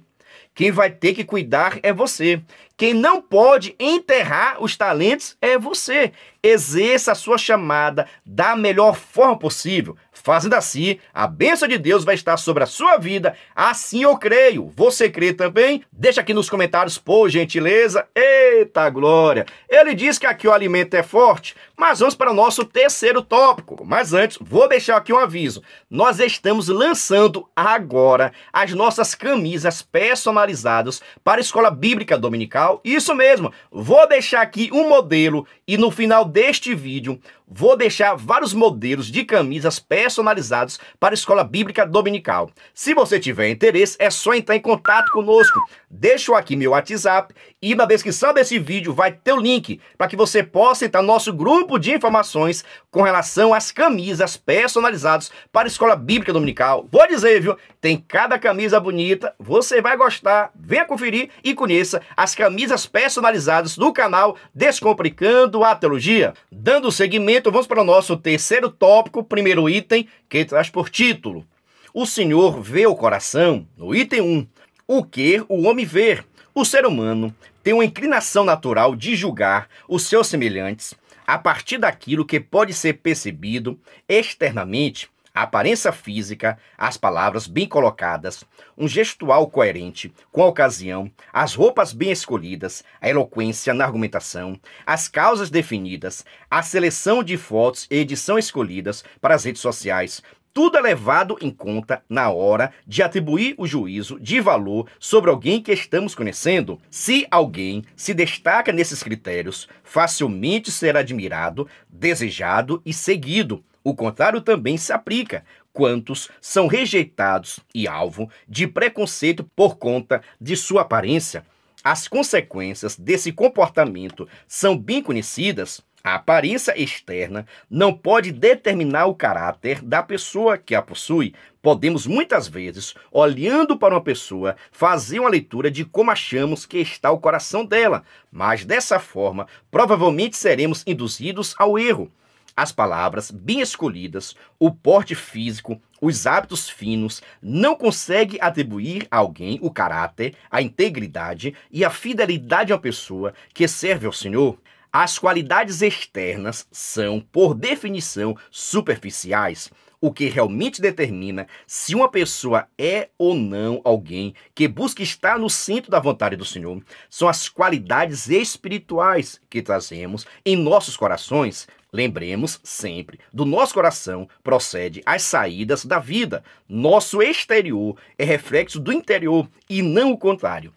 Quem vai ter que cuidar é você. Quem não pode enterrar os talentos é você. Exerça a sua chamada da melhor forma possível. Fazendo assim, a bênção de Deus vai estar sobre a sua vida. Assim eu creio. Você crê também? Deixa aqui nos comentários, por gentileza. Eita glória! Ele diz que aqui o alimento é forte, mas vamos para o nosso terceiro tópico. Mas antes, vou deixar aqui um aviso. Nós estamos lançando agora as nossas camisas personalizadas para a Escola Bíblica Dominical. Isso mesmo, vou deixar aqui um modelo e no final deste vídeo vou deixar vários modelos de camisas personalizados para a Escola Bíblica Dominical. Se você tiver interesse, é só entrar em contato conosco. Deixo aqui meu WhatsApp e na descrição desse vídeo vai ter o link para que você possa entrar no nosso grupo de informações com relação às camisas personalizadas para a Escola Bíblica Dominical. Vou dizer, viu? Tem cada camisa bonita, você vai gostar. Venha conferir e conheça as camisas personalizadas do canal Descomplicando a Teologia. Dando seguimento, vamos para o nosso terceiro tópico, primeiro item, que traz por título: O Senhor vê o coração. No item 1, o que o homem vê? O ser humano tem uma inclinação natural de julgar os seus semelhantes a partir daquilo que pode ser percebido externamente, a aparência física, as palavras bem colocadas, um gestual coerente com a ocasião, as roupas bem escolhidas, a eloquência na argumentação, as causas definidas, a seleção de fotos e edição escolhidas para as redes sociais. Tudo é levado em conta na hora de atribuir o juízo de valor sobre alguém que estamos conhecendo. Se alguém se destaca nesses critérios, facilmente será admirado, desejado e seguido. O contrário também se aplica. Quantos são rejeitados e alvo de preconceito por conta de sua aparência? As consequências desse comportamento são bem conhecidas. A aparência externa não pode determinar o caráter da pessoa que a possui. Podemos muitas vezes, olhando para uma pessoa, fazer uma leitura de como achamos que está o coração dela, mas dessa forma, provavelmente seremos induzidos ao erro. As palavras bem escolhidas, o porte físico, os hábitos finos não conseguem atribuir a alguém o caráter, a integridade e a fidelidade a uma pessoa que serve ao Senhor. As qualidades externas são, por definição, superficiais. O que realmente determina se uma pessoa é ou não alguém que busca estar no centro da vontade do Senhor são as qualidades espirituais que trazemos em nossos corações. Lembremos sempre, do nosso coração procede as saídas da vida. Nosso exterior é reflexo do interior e não o contrário.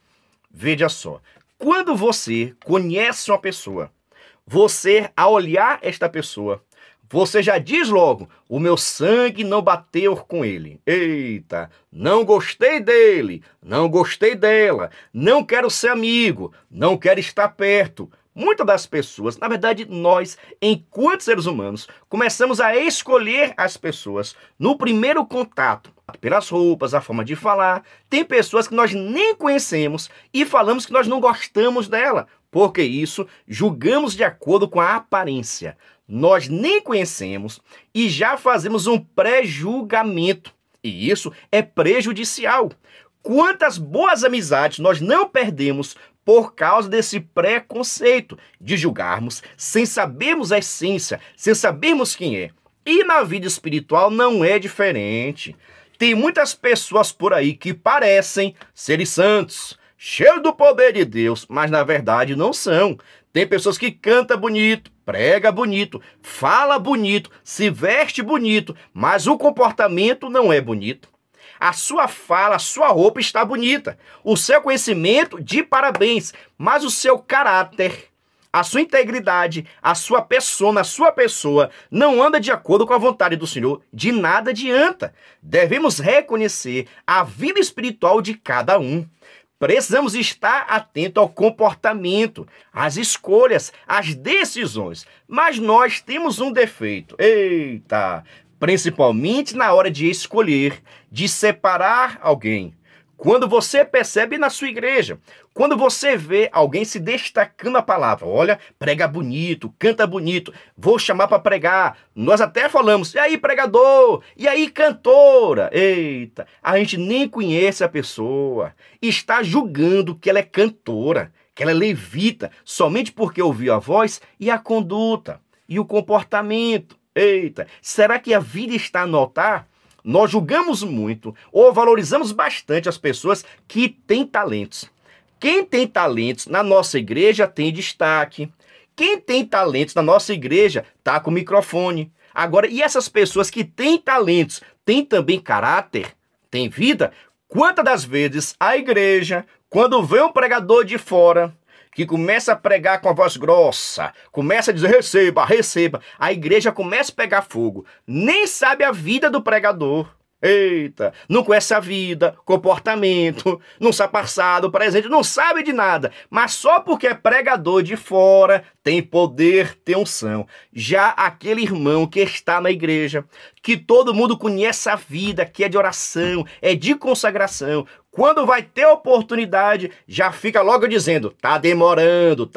Veja só, quando você conhece uma pessoa, você, ao olhar esta pessoa, você já diz logo: o meu sangue não bateu com ele. Eita, não gostei dele, não gostei dela, não quero ser amigo, não quero estar perto. Muitas das pessoas, na verdade nós, enquanto seres humanos, começamos a escolher as pessoas no primeiro contato, pelas roupas, a forma de falar. Tem pessoas que nós nem conhecemos e falamos que nós não gostamos dela. Porque isso, julgamos de acordo com a aparência. Nós nem conhecemos e já fazemos um pré-julgamento. E isso é prejudicial. Quantas boas amizades nós não perdemos por causa desse preconceito de julgarmos sem sabermos a essência, sem sabermos quem é. E na vida espiritual não é diferente. Tem muitas pessoas por aí que parecem serem santos, cheios do poder de Deus, mas na verdade não são. Tem pessoas que cantam bonito, prega bonito, fala bonito, se veste bonito, mas o comportamento não é bonito. A sua fala, a sua roupa está bonita, o seu conhecimento, de parabéns, mas o seu caráter, a sua integridade, a sua persona, a sua pessoa não anda de acordo com a vontade do Senhor, de nada adianta. Devemos reconhecer a vida espiritual de cada um. Precisamos estar atento ao comportamento, às escolhas, às decisões. Mas nós temos um defeito. Eita! Principalmente na hora de escolher, de separar alguém. Quando você percebe na sua igreja, quando você vê alguém se destacando a palavra, olha, prega bonito, canta bonito, vou chamar para pregar. Nós até falamos: e aí, pregador? E aí, cantora? Eita, a gente nem conhece a pessoa, está julgando que ela é cantora, que ela é levita, somente porque ouviu a voz e a conduta e o comportamento. Eita, será que a vida está no altar? Nós julgamos muito ou valorizamos bastante as pessoas que têm talentos. Quem tem talentos na nossa igreja tem destaque. Quem tem talentos na nossa igreja está com microfone. Agora, e essas pessoas que têm talentos, têm também caráter, têm vida? Quantas das vezes a igreja, quando vê um pregador de fora, que começa a pregar com a voz grossa, começa a dizer receba, receba, a igreja começa a pegar fogo, nem sabe a vida do pregador. Eita, não conhece a vida, comportamento, não sabe passado, presente, não sabe de nada, mas só porque é pregador de fora, tem poder, tem unção. Já aquele irmão que está na igreja, que todo mundo conhece a vida, que é de oração, é de consagração, quando vai ter oportunidade, já fica logo dizendo, tá demorando,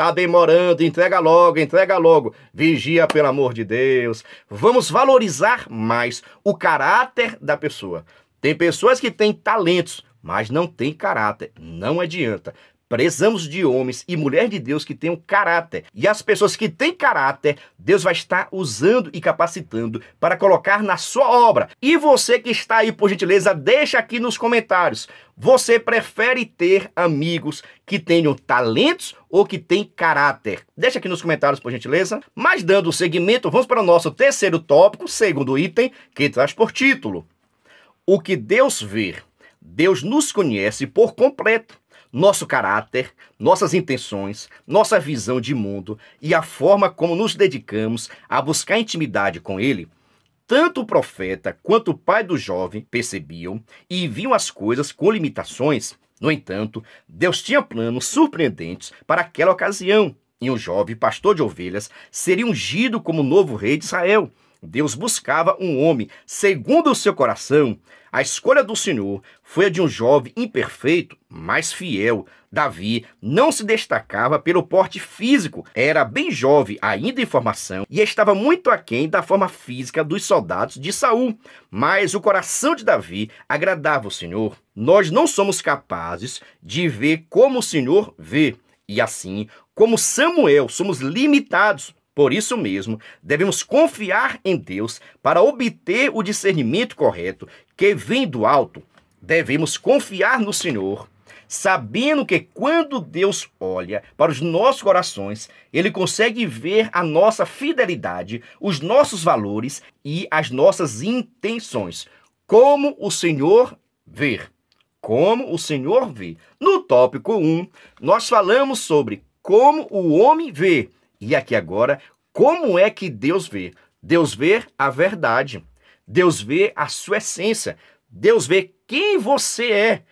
entrega logo, vigia pelo amor de Deus. Vamos valorizar mais o caráter da pessoa. Tem pessoas que têm talentos, mas não têm caráter, não adianta. Precisamos de homens e mulheres de Deus que tenham caráter. E as pessoas que têm caráter, Deus vai estar usando e capacitando para colocar na sua obra. E você que está aí, por gentileza, deixa aqui nos comentários. Você prefere ter amigos que tenham talentos ou que têm caráter? Deixa aqui nos comentários, por gentileza. Mas dando seguimento, vamos para o nosso terceiro tópico, segundo item, que traz por título: o que Deus vê. Deus nos conhece por completo. Nosso caráter, nossas intenções, nossa visão de mundo e a forma como nos dedicamos a buscar intimidade com Ele. Tanto o profeta quanto o pai do jovem percebiam e viam as coisas com limitações. No entanto, Deus tinha planos surpreendentes para aquela ocasião, e um jovem pastor de ovelhas seria ungido como novo rei de Israel. Deus buscava um homem segundo o seu coração. A escolha do Senhor foi a de um jovem imperfeito, mas fiel. Davi não se destacava pelo porte físico, era bem jovem ainda em formação e estava muito aquém da forma física dos soldados de Saul. Mas o coração de Davi agradava o Senhor. Nós não somos capazes de ver como o Senhor vê, e assim como Samuel somos limitados. Por isso mesmo, devemos confiar em Deus para obter o discernimento correto que vem do alto. Devemos confiar no Senhor, sabendo que quando Deus olha para os nossos corações, Ele consegue ver a nossa fidelidade, os nossos valores e as nossas intenções. Como o Senhor vê. Como o Senhor vê. No tópico 1, nós falamos sobre como o homem vê. E aqui agora, como é que Deus vê? Deus vê a verdade. Deus vê a sua essência. Deus vê quem você é.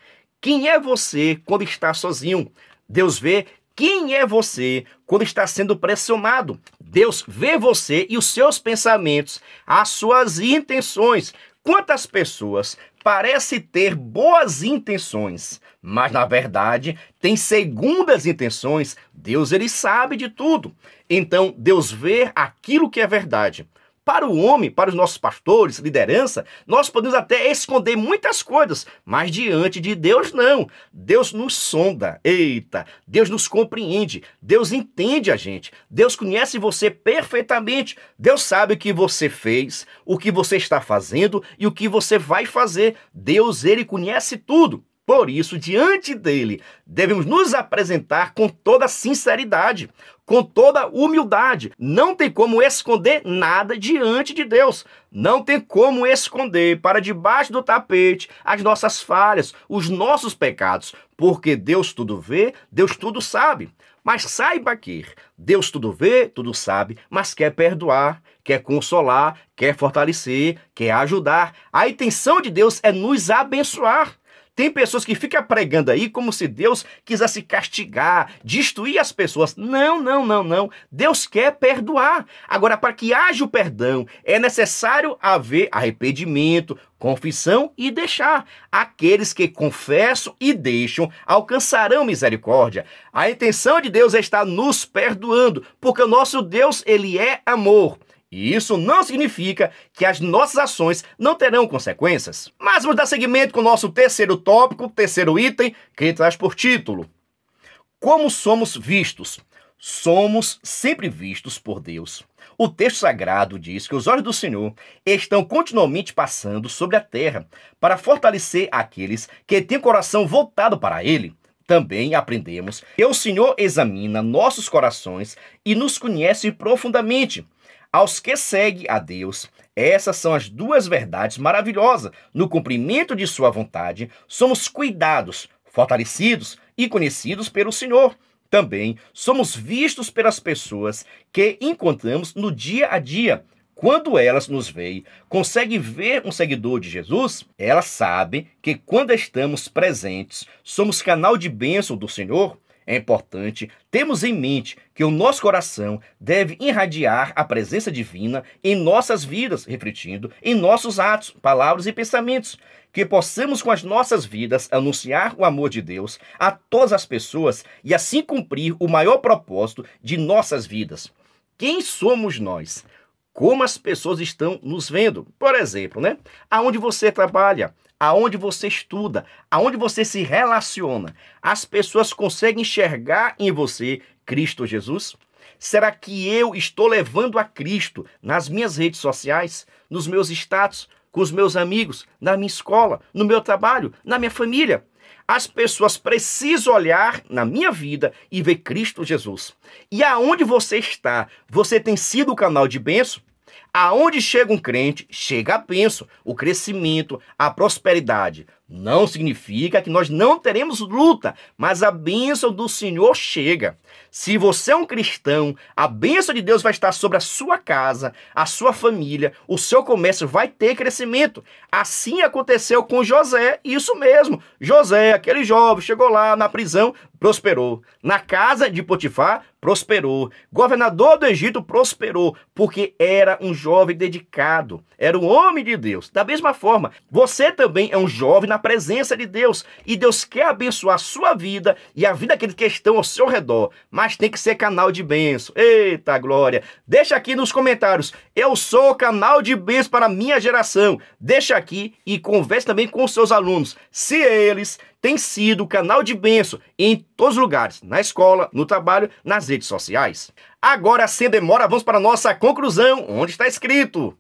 Quem é você quando está sozinho? Deus vê quem é você quando está sendo pressionado. Deus vê você e os seus pensamentos, as suas intenções. Quantas pessoas parecem ter boas intenções, mas na verdade tem segundas intenções? Deus, ele sabe de tudo. Então Deus vê aquilo que é verdade. Para o homem, para os nossos pastores, liderança, nós podemos até esconder muitas coisas, mas diante de Deus não. Deus nos sonda, eita, Deus nos compreende, Deus entende a gente, Deus conhece você perfeitamente, Deus sabe o que você fez, o que você está fazendo e o que você vai fazer. Deus, ele conhece tudo. Por isso, diante dele, devemos nos apresentar com toda sinceridade, com toda humildade. Não tem como esconder nada diante de Deus. Não tem como esconder para debaixo do tapete as nossas falhas, os nossos pecados, porque Deus tudo vê, Deus tudo sabe. Mas saiba que Deus tudo vê, tudo sabe, mas quer perdoar, quer consolar, quer fortalecer, quer ajudar. A intenção de Deus é nos abençoar. Tem pessoas que ficam pregando aí como se Deus quisesse castigar, destruir as pessoas. Não. Deus quer perdoar. Agora, para que haja o perdão, é necessário haver arrependimento, confissão e deixar. Aqueles que confessam e deixam alcançarão misericórdia. A intenção de Deus é estar nos perdoando, porque o nosso Deus, ele é amor. E isso não significa que as nossas ações não terão consequências. Mas vamos dar seguimento com o nosso terceiro tópico, terceiro item, que traz por título: como somos vistos? Somos sempre vistos por Deus. O texto sagrado diz que os olhos do Senhor estão continuamente passando sobre a terra para fortalecer aqueles que têm o coração voltado para Ele. Também aprendemos que o Senhor examina nossos corações e nos conhece profundamente. Aos que seguem a Deus, essas são as duas verdades maravilhosas. No cumprimento de sua vontade, somos cuidados, fortalecidos e conhecidos pelo Senhor. Também somos vistos pelas pessoas que encontramos no dia a dia. Quando elas nos veem, conseguem ver um seguidor de Jesus, elas sabem que quando estamos presentes, somos canal de bênção do Senhor. É importante termos em mente que o nosso coração deve irradiar a presença divina em nossas vidas, refletindo em nossos atos, palavras e pensamentos. Que possamos com as nossas vidas anunciar o amor de Deus a todas as pessoas e assim cumprir o maior propósito de nossas vidas. Quem somos nós? Como as pessoas estão nos vendo? Por exemplo, aonde você trabalha, aonde você estuda, aonde você se relaciona, as pessoas conseguem enxergar em você Cristo Jesus? Será que eu estou levando a Cristo nas minhas redes sociais, nos meus status, com os meus amigos, na minha escola, no meu trabalho, na minha família? As pessoas precisam olhar na minha vida e ver Cristo Jesus. E aonde você está, você tem sido o canal de bênção? Aonde chega um crente, chega a bênção, o crescimento, a prosperidade. Não significa que nós não teremos luta, mas a bênção do Senhor chega. Se você é um cristão, a bênção de Deus vai estar sobre a sua casa, a sua família, o seu comércio vai ter crescimento. Assim aconteceu com José, isso mesmo. José, aquele jovem, chegou lá na prisão, prosperou. Na casa de Potifar, prosperou. Governador do Egito, prosperou, porque era um jovem dedicado, era um homem de Deus. Da mesma forma, você também é um jovem na presença de Deus, e Deus quer abençoar a sua vida e a vida daqueles que estão ao seu redor, mas tem que ser canal de bênção. Eita glória! Deixa aqui nos comentários, eu sou canal de bênção para a minha geração. Deixa aqui e converse também com os seus alunos, se eles têm sido canal de bênção em todos os lugares, na escola, no trabalho, nas redes sociais. Agora, sem demora, vamos para a nossa conclusão, onde está escrito: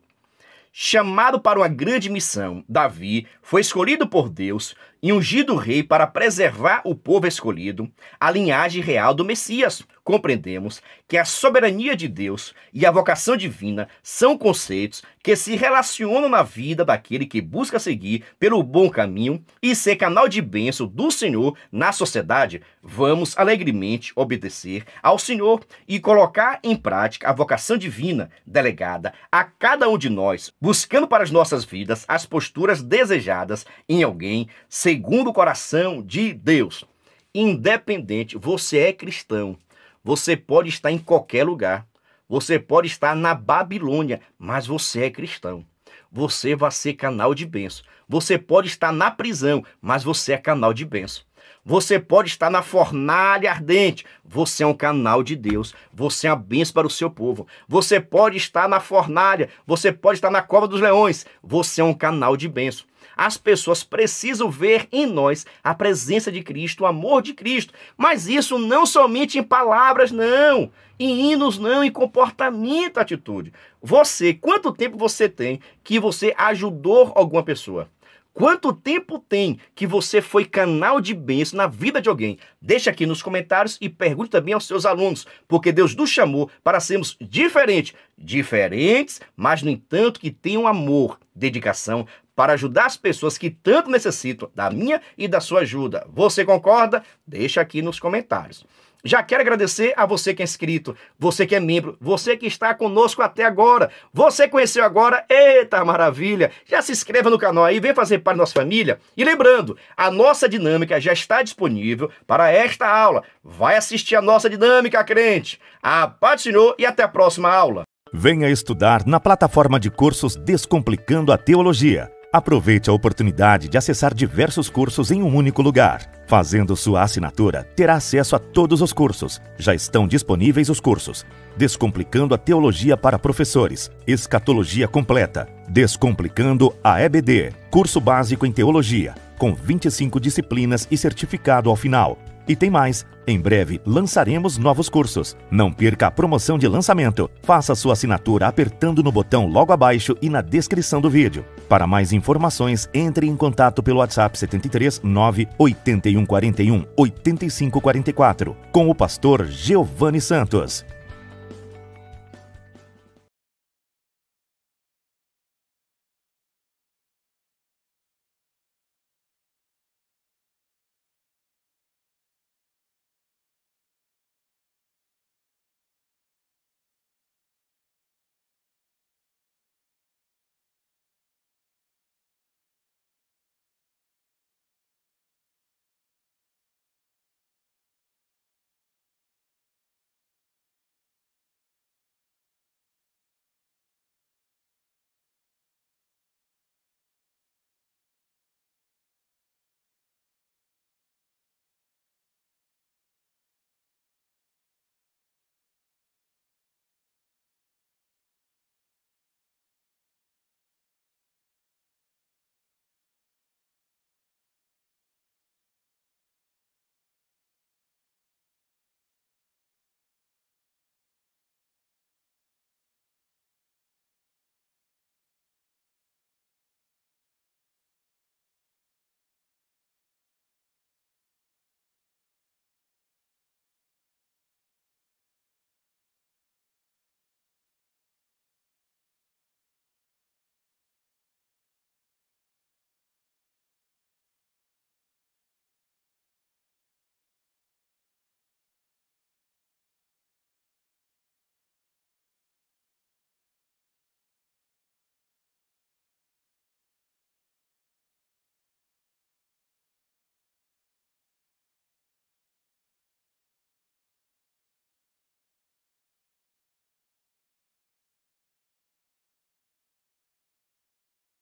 chamado para uma grande missão, Davi foi escolhido por Deus e ungido rei para preservar o povo escolhido, a linhagem real do Messias. Compreendemos que a soberania de Deus e a vocação divina são conceitos que se relacionam na vida daquele que busca seguir pelo bom caminho e ser canal de bênção do Senhor na sociedade. Vamos alegremente obedecer ao Senhor e colocar em prática a vocação divina delegada a cada um de nós, buscando para as nossas vidas as posturas desejadas em alguém segundo o coração de Deus. Independente, você é cristão. Você pode estar em qualquer lugar. Você pode estar na Babilônia, mas você é cristão. Você vai ser canal de bênção. Você pode estar na prisão, mas você é canal de bênção. Você pode estar na fornalha ardente. Você é um canal de Deus. Você é uma bênção para o seu povo. Você pode estar na fornalha. Você pode estar na cova dos leões. Você é um canal de bênção. As pessoas precisam ver em nós a presença de Cristo, o amor de Cristo. Mas isso não somente em palavras, não. Em hinos, não. Em comportamento, atitude. Você, quanto tempo você tem que você ajudou alguma pessoa? Quanto tempo tem que você foi canal de bênção na vida de alguém? Deixa aqui nos comentários e pergunte também aos seus alunos, porque Deus nos chamou para sermos diferentes, mas no entanto que tenham amor, dedicação, para ajudar as pessoas que tanto necessitam da minha e da sua ajuda. Você concorda? Deixa aqui nos comentários. Já quero agradecer a você que é inscrito, você que é membro, você que está conosco até agora. Você conheceu agora? Eita maravilha! Já se inscreva no canal aí, vem fazer parte da nossa família. E lembrando, a nossa dinâmica já está disponível para esta aula. Vai assistir a nossa dinâmica, crente. A paz do Senhor e até a próxima aula. Venha estudar na plataforma de cursos Descomplicando a Teologia. Aproveite a oportunidade de acessar diversos cursos em um único lugar. Fazendo sua assinatura, terá acesso a todos os cursos. Já estão disponíveis os cursos: Descomplicando a Teologia para Professores, Escatologia Completa, Descomplicando a EBD, Curso Básico em Teologia, com 25 disciplinas e certificado ao final. E tem mais, em breve lançaremos novos cursos. Não perca a promoção de lançamento. Faça sua assinatura apertando no botão logo abaixo e na descrição do vídeo. Para mais informações, entre em contato pelo WhatsApp 73 98141 8544 com o pastor Giovanni Santos.